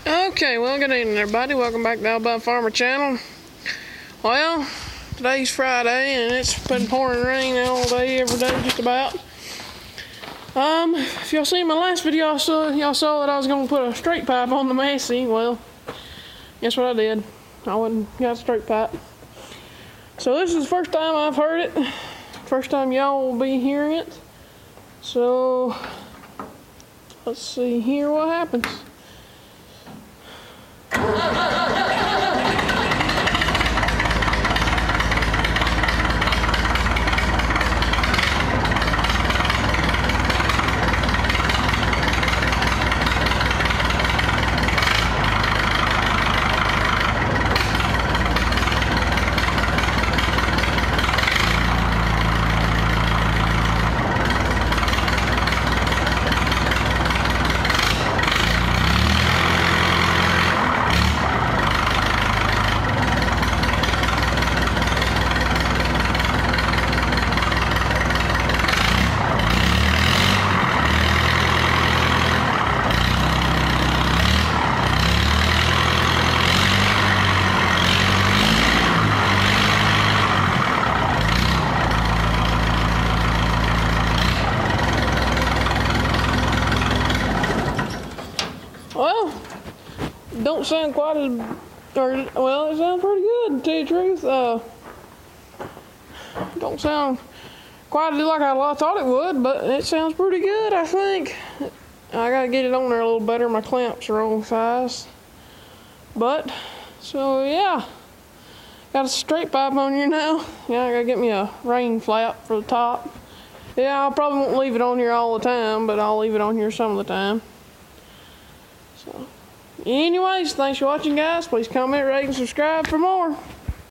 Okay, well, good evening, everybody. Welcome back to Alabama Farmer Channel. Well, today's Friday, and it's been pouring rain all day, every day, just about. If y'all seen my last video, y'all saw that I was going to put a straight pipe on the Massey. Well, guess what I did? I went and got a straight pipe. So this is the first time I've heard it. First time y'all will be hearing it. So, let's see here what happens. Well, don't sound quite as, well, it sounds pretty good, to tell you the truth. Don't sound quite like I thought it would, but it sounds pretty good, I think. I gotta get it on there a little better. My clamps are wrong size. But, so yeah. Got a straight pipe on here now. Yeah, I gotta get me a rain flap for the top. Yeah, I probably won't leave it on here all the time, but I'll leave it on here some of the time. So, anyways, thanks for watching, guys. Please comment, rate, and subscribe for more.